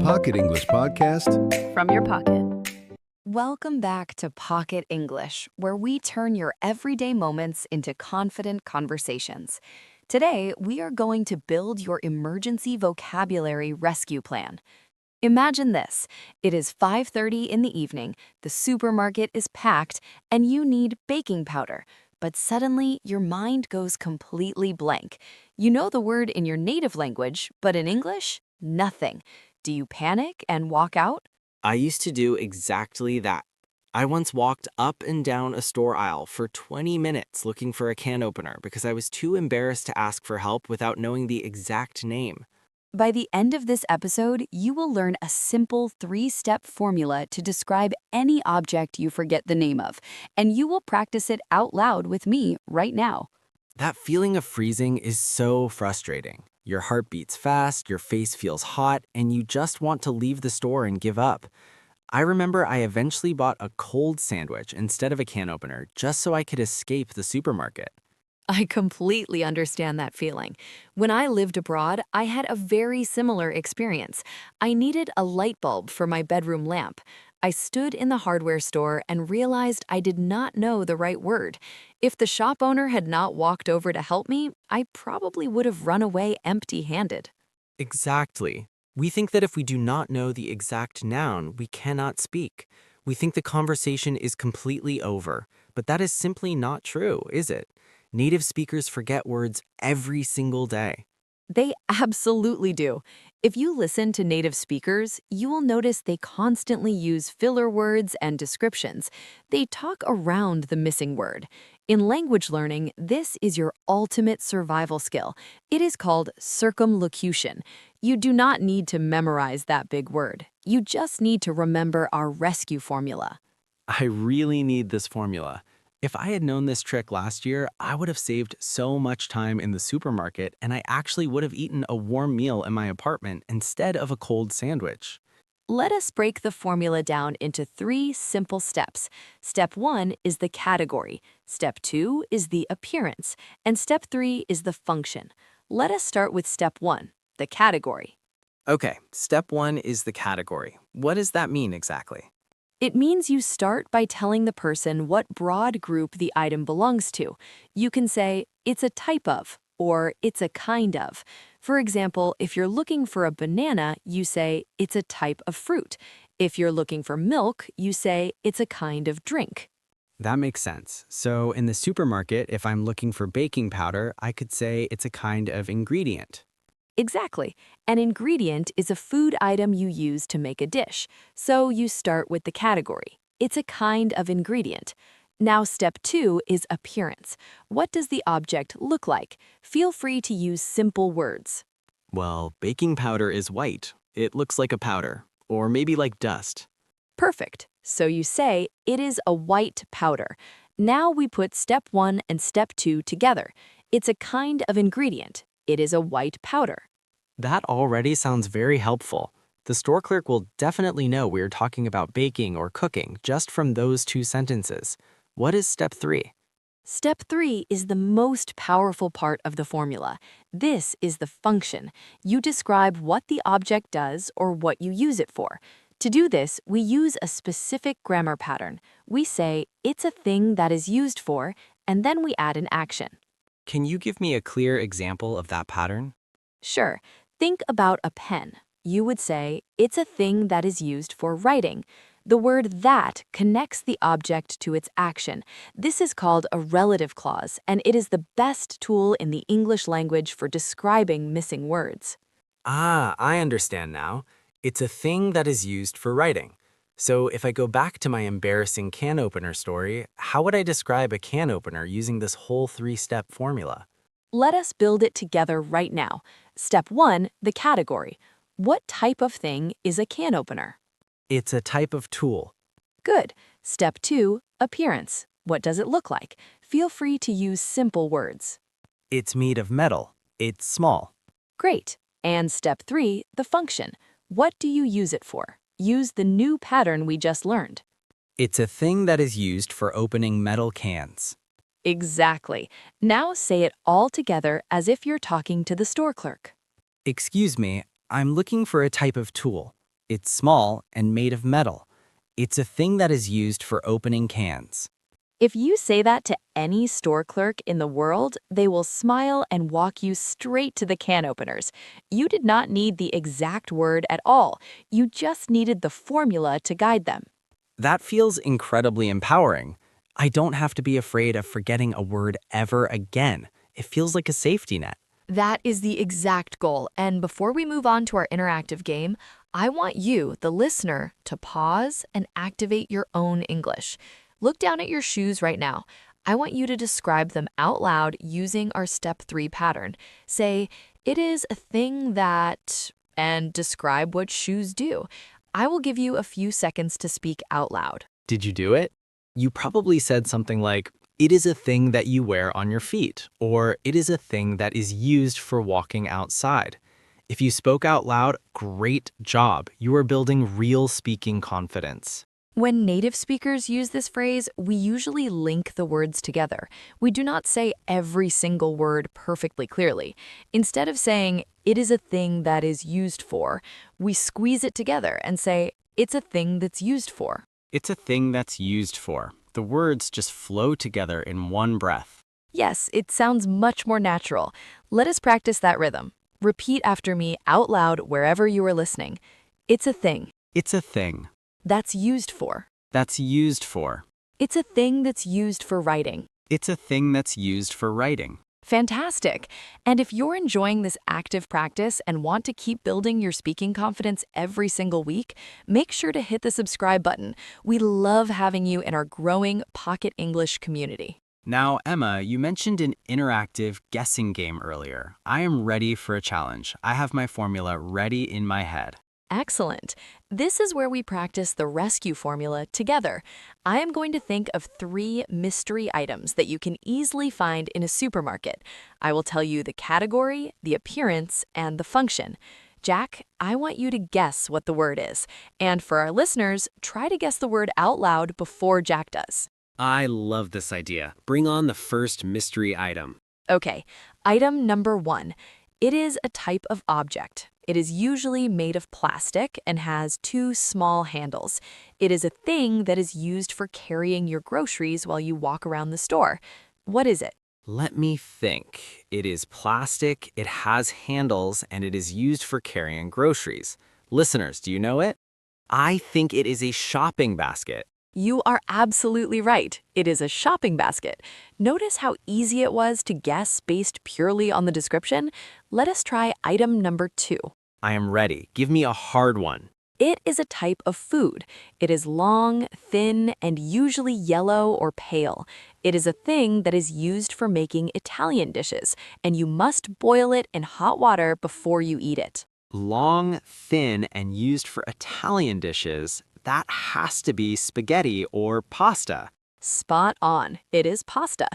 Pocket English Podcast from your pocket. Welcome back to Pocket English, where we turn your everyday moments into confident conversations. Today, we are going to build your emergency vocabulary rescue plan. Imagine this. It is 5:30 in the evening, the supermarket is packed, and you need baking powder. But suddenly, your mind goes completely blank. You know the word in your native language, but in English, nothing. Do you panic and walk out? I used to do exactly that. I once walked up and down a store aisle for 20 minutes looking for a can opener because I was too embarrassed to ask for help without knowing the exact name. By the end of this episode, you will learn a simple 3-step formula to describe any object you forget the name of, and you will practice it out loud with me right now. That feeling of freezing is so frustrating. Your heart beats fast, your face feels hot, and you just want to leave the store and give up. I remember I eventually bought a cold sandwich instead of a can opener just so I could escape the supermarket. I completely understand that feeling. When I lived abroad, I had a very similar experience. I needed a light bulb for my bedroom lamp. I stood in the hardware store and realized I did not know the right word. If the shop owner had not walked over to help me, I probably would have run away empty-handed. Exactly. We think that if we do not know the exact noun, we cannot speak. We think the conversation is completely over, but that is simply not true, is it? Native speakers forget words every single day. They absolutely do. If you listen to native speakers, you will notice they constantly use filler words and descriptions. They talk around the missing word. In language learning, this is your ultimate survival skill. It is called circumlocution. You do not need to memorize that big word. You just need to remember our rescue formula. I really need this formula. If I had known this trick last year, I would have saved so much time in the supermarket and I actually would have eaten a warm meal in my apartment instead of a cold sandwich. Let us break the formula down into 3 simple steps. Step 1 is the category, Step 2 is the appearance, and Step 3 is the function. Let us start with Step 1, the category. Okay, step 1 is the category. What does that mean exactly? It means you start by telling the person what broad group the item belongs to. You can say, it's a type of, or it's a kind of. For example, if you're looking for a banana, you say, it's a type of fruit. If you're looking for milk, you say, it's a kind of drink. That makes sense. So in the supermarket, if I'm looking for baking powder, I could say it's a kind of ingredient. Exactly. An ingredient is a food item you use to make a dish. So you start with the category. It's a kind of ingredient. Now, step 2 is appearance. What does the object look like? Feel free to use simple words. Well, baking powder is white. It looks like a powder, or maybe like dust. Perfect. So you say, it is a white powder. Now we put step 1 and step 2 together. It's a kind of ingredient. It is a white powder. That already sounds very helpful. The store clerk will definitely know we're talking about baking or cooking just from those 2 sentences. What is step 3? Step 3 is the most powerful part of the formula. This is the function. You describe what the object does or what you use it for. To do this, we use a specific grammar pattern. We say, it's a thing that is used for, and then we add an action. Can you give me a clear example of that pattern? Sure. Think about a pen. You would say, it's a thing that is used for writing. The word that connects the object to its action. This is called a relative clause, and it is the best tool in the English language for describing missing words. Ah, I understand now. It's a thing that is used for writing. So if I go back to my embarrassing can opener story, how would I describe a can opener using this whole 3-step formula? Let us build it together right now. Step 1, the category. What type of thing is a can opener? It's a type of tool. Good. Step 2, appearance. What does it look like? Feel free to use simple words. It's made of metal. It's small. Great. And step 3, the function. What do you use it for? Use the new pattern we just learned. It's a thing that is used for opening metal cans. Exactly. Now say it all together as if you're talking to the store clerk. Excuse me, I'm looking for a type of tool. It's small and made of metal. It's a thing that is used for opening cans. If you say that to any store clerk in the world, they will smile and walk you straight to the can openers. You did not need the exact word at all. You just needed the formula to guide them. That feels incredibly empowering. I don't have to be afraid of forgetting a word ever again. It feels like a safety net. That is the exact goal. And before we move on to our interactive game, I want you, the listener, to pause and activate your own English. Look down at your shoes right now. I want you to describe them out loud using our step 3 pattern. Say, it is a thing that, and describe what shoes do. I will give you a few seconds to speak out loud. Did you do it? You probably said something like, it is a thing that you wear on your feet, or it is a thing that is used for walking outside. If you spoke out loud, great job. You are building real speaking confidence. When native speakers use this phrase, we usually link the words together. We do not say every single word perfectly clearly. Instead of saying, it is a thing that is used for, we squeeze it together and say, it's a thing that's used for. It's a thing that's used for. The words just flow together in one breath. Yes, it sounds much more natural. Let us practice that rhythm. Repeat after me out loud wherever you are listening. It's a thing. It's a thing. That's used for. That's used for. It's a thing that's used for writing. It's a thing that's used for writing. Fantastic! And if you're enjoying this active practice and want to keep building your speaking confidence every single week, make sure to hit the subscribe button. We love having you in our growing Pocket English community. Now, Emma, you mentioned an interactive guessing game earlier. I am ready for a challenge. I have my formula ready in my head. Excellent. This is where we practice the rescue formula together. I am going to think of 3 mystery items that you can easily find in a supermarket. I will tell you the category, the appearance, and the function. Jack, I want you to guess what the word is. And for our listeners, try to guess the word out loud before Jack does. I love this idea. Bring on the first mystery item. Okay, item number 1. It is a type of object. It is usually made of plastic and has 2 small handles. It is a thing that is used for carrying your groceries while you walk around the store. What is it? Let me think. It is plastic, it has handles, and it is used for carrying groceries. Listeners, do you know it? I think it is a shopping basket. You are absolutely right. It is a shopping basket. Notice how easy it was to guess based purely on the description? Let us try item number 2. I am ready. Give me a hard one. It is a type of food. It is long, thin, and usually yellow or pale. It is a thing that is used for making Italian dishes, and you must boil it in hot water before you eat it. Long, thin, and used for Italian dishes. That has to be spaghetti or pasta. Spot on. It is pasta.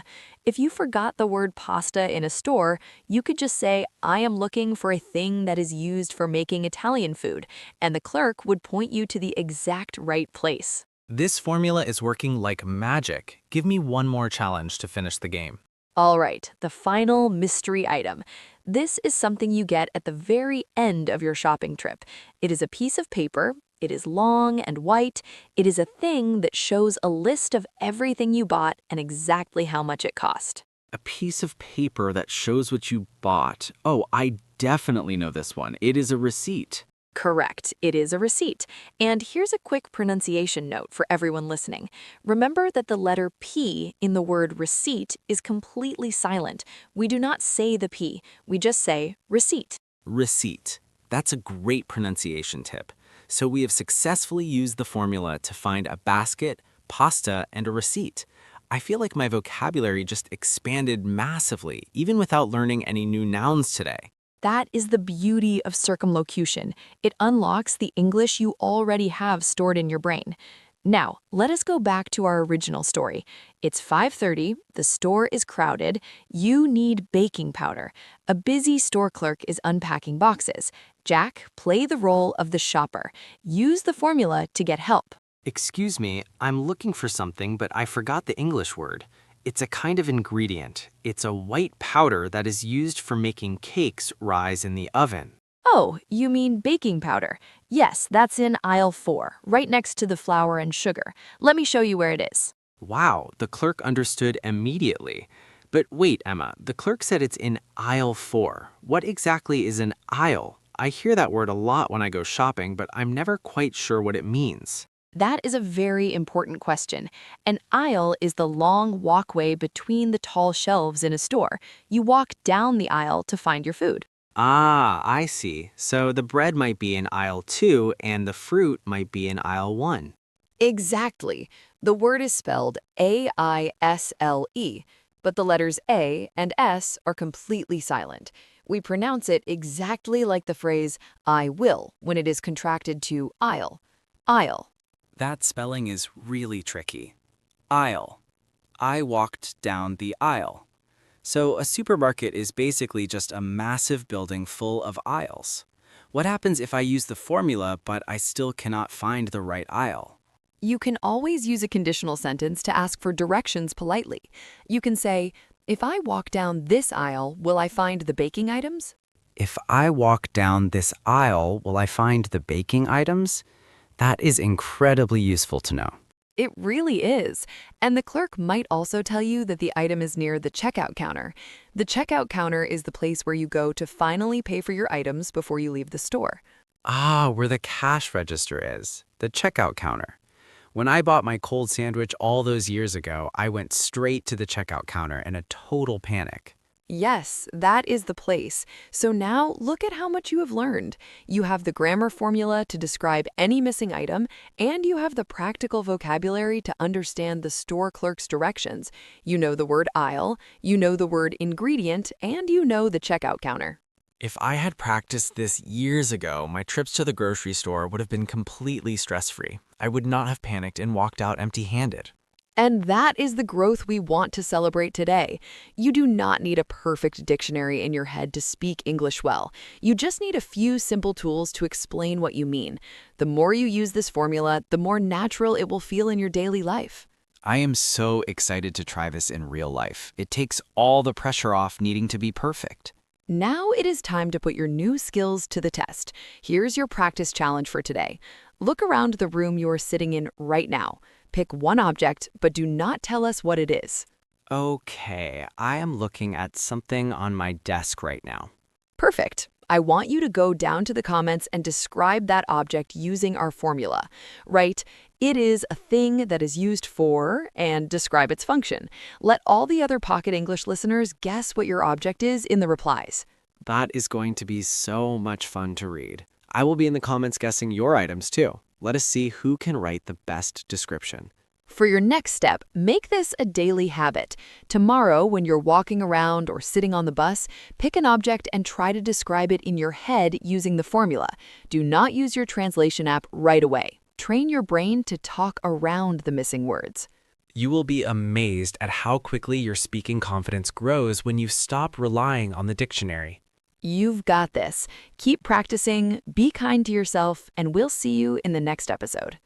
If you forgot the word pasta in a store, you could just say, I am looking for a thing that is used for making Italian food, and the clerk would point you to the exact right place. This formula is working like magic. Give me one more challenge to finish the game. All right, the final mystery item. This is something you get at the very end of your shopping trip. It is a piece of paper. It is long and white. It is a thing that shows a list of everything you bought and exactly how much it cost. A piece of paper that shows what you bought. Oh, I definitely know this one. It is a receipt. Correct. It is a receipt. And here's a quick pronunciation note for everyone listening. Remember that the letter P in the word receipt is completely silent. We do not say the P. We just say receipt. Receipt. That's a great pronunciation tip. So we have successfully used the formula to find a basket, pasta, and a receipt. I feel like my vocabulary just expanded massively, even without learning any new nouns today. That is the beauty of circumlocution. It unlocks the English you already have stored in your brain. Now, let us go back to our original story. It's 5:30, the store is crowded, you need baking powder. A busy store clerk is unpacking boxes. Jack, play the role of the shopper. Use the formula to get help. Excuse me, I'm looking for something, but I forgot the English word. It's a kind of ingredient. It's a white powder that is used for making cakes rise in the oven. Oh, you mean baking powder. Yes, that's in aisle 4, right next to the flour and sugar. Let me show you where it is. Wow, the clerk understood immediately. But wait, Emma, the clerk said it's in aisle 4. What exactly is an aisle? I hear that word a lot when I go shopping, but I'm never quite sure what it means. That is a very important question. An aisle is the long walkway between the tall shelves in a store. You walk down the aisle to find your food. Ah, I see. So the bread might be in aisle 2 and the fruit might be in aisle 1. Exactly. The word is spelled A-I-S-L-E, but the letters A and S are completely silent. We pronounce it exactly like the phrase I will when it is contracted to aisle. Aisle. That spelling is really tricky. Aisle. I walked down the aisle. So a supermarket is basically just a massive building full of aisles. What happens if I use the formula but I still cannot find the right aisle? You can always use a conditional sentence to ask for directions politely. You can say, if I walk down this aisle, will I find the baking items? If I walk down this aisle, will I find the baking items? That is incredibly useful to know. It really is. And the clerk might also tell you that the item is near the checkout counter. The checkout counter is the place where you go to finally pay for your items before you leave the store. Ah, where the cash register is, the checkout counter. When I bought my cold sandwich all those years ago, I went straight to the checkout counter in a total panic. Yes, that is the place. So now look at how much you have learned. You have the grammar formula to describe any missing item, and you have the practical vocabulary to understand the store clerk's directions. You know the word aisle, you know the word ingredient, and you know the checkout counter. If I had practiced this years ago, my trips to the grocery store would have been completely stress-free. I would not have panicked and walked out empty-handed. And that is the growth we want to celebrate today. You do not need a perfect dictionary in your head to speak English well. You just need a few simple tools to explain what you mean. The more you use this formula, the more natural it will feel in your daily life. I am so excited to try this in real life. It takes all the pressure off needing to be perfect. Now it is time to put your new skills to the test. Here's your practice challenge for today. Look around the room you are sitting in right now. Pick one object, but do not tell us what it is. Okay, I am looking at something on my desk right now. Perfect. I want you to go down to the comments and describe that object using our formula. Write, it is a thing that is used for, and describe its function. Let all the other Pocket English listeners guess what your object is in the replies. That is going to be so much fun to read. I will be in the comments guessing your items too. Let us see who can write the best description. For your next step, make this a daily habit. Tomorrow, when you're walking around or sitting on the bus, pick an object and try to describe it in your head using the formula. Do not use your translation app right away. Train your brain to talk around the missing words. You will be amazed at how quickly your speaking confidence grows when you stop relying on the dictionary. You've got this. Keep practicing, be kind to yourself, and we'll see you in the next episode.